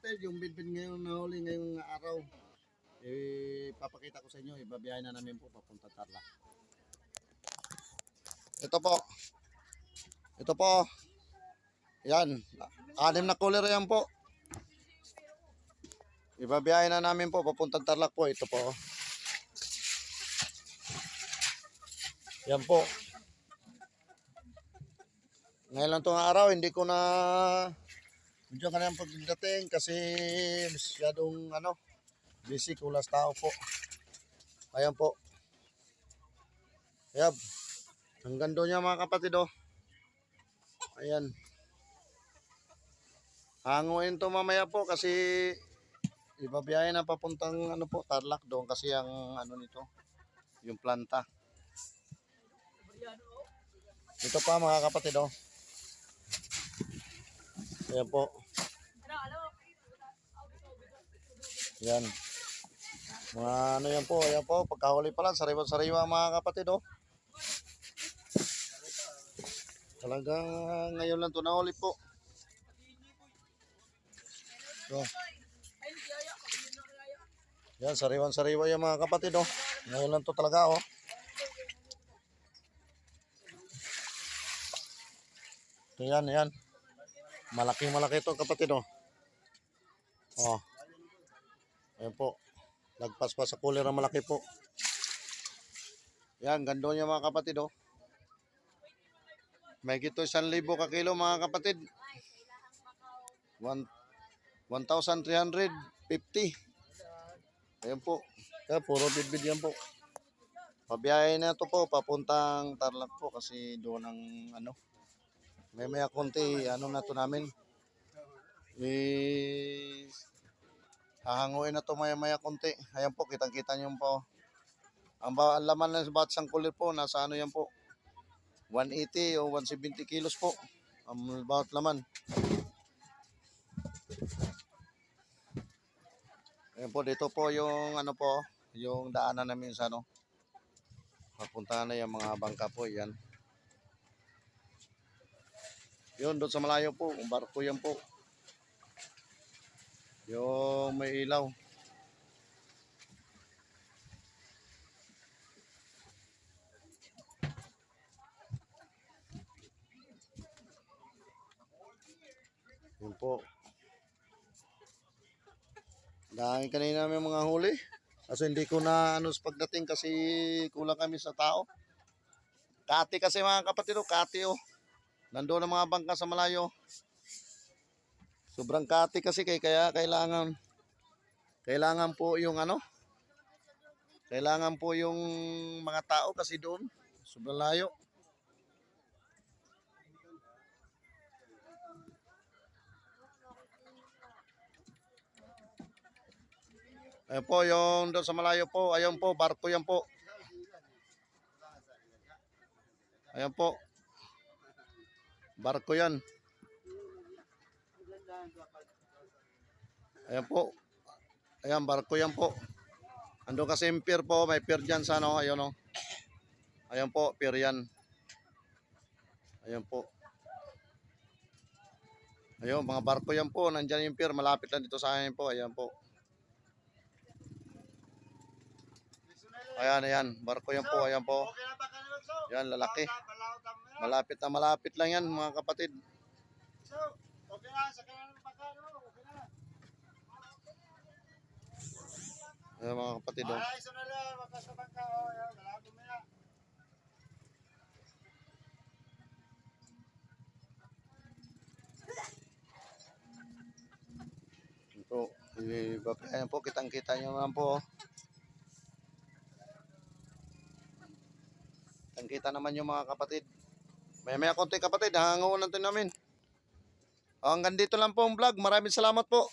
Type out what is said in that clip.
kapatid, yung binbin ngayon na huli ngayong araw. Papakita ko sa inyo, ibabiyahin na namin po papunta Tarlac. Ito po. Ito po. Yan. 6 na cooler yan po. Ibabiyahin na namin po papunta Tarlac po. Ito po. Yan po. Ngayon lang itong araw, hindi ko na medyo kanyang pagdating kasi masyadong busy, kulas tao po. Ayan po. Ayan. Hanggang doon niya mga kapatid oh. Ayan. Hanguin to mamaya po kasi ibabiyahin na papuntang Tarlac doon kasi ang nito, yung planta. Ito pa mga kapatid oh. Ayan po. Yan. Mga yan po, ayan po. Pagkahuli pa lang, sariwa-sariwa mga kapatid oh. Talagang ngayon lang ito nahuli po. So. Yan, sariwan-sariwa yung mga kapatid oh. Ngayon lang ito talaga oh. Yan, yan. Malaki-malaki ito kapatid oh. Oh. Ayan po. Lagpas pa sa cooler na malaki po. Yan, gando niya mga kapatid oh. May gito 1,000 ka kilo mga kapatid. 1,350. Ayan po. Kaya puro bidbid yan po. Pabiyahin na ito po papuntang Tarlac po kasi doon ang may konti na to namin. Hahanguin na to maya konti. Ayan po, kitang-kita niyo po. Ang laman ng batsang kulit po, nasa yan po. 180 o 170 kilos po. Ang bawat laman. Ayan po, dito po yung yung daanan namin sa papunta na yung mga bangka po, yan. Yun, doon sa malayo po, barko yan po. Yung may ilaw. Yun po. Dahil kanina may mga huli. Kasi hindi ko na sa pagdating kasi kulang kami sa tao. Kati kasi mga kapatid kati oh. Nandoon ang mga bangka sa malayo. Sobrang kati kasi kaya kailangan po yung kailangan po yung mga tao kasi doon sobrang layo. Ayan po yung doon sa malayo po. Ayan po, barko yan po. Ayan po. Barko yan. Ayan po. Ayan, barko yan po. Ando kasi yung pier po. May pier dyan sa Ayun oh. Ayan po, pier yan. Ayan po. Ayun, mga barko yan po. Nandyan yung pier. Malapit lang dito sa akin po. Ayan po. Ayan, ayan. Barko yan po. Ayan po. Yan, lalaki. Malapit lang yan mga kapatid. Ayan mga kapatid. Oh. Ito. Ayan po, kitang-kita nyo naman po. Kitang-kita naman yung mga kapatid. May konti kapatid. Hangungan natin namin. Hanggang dito lang po ang vlog. Maraming salamat po.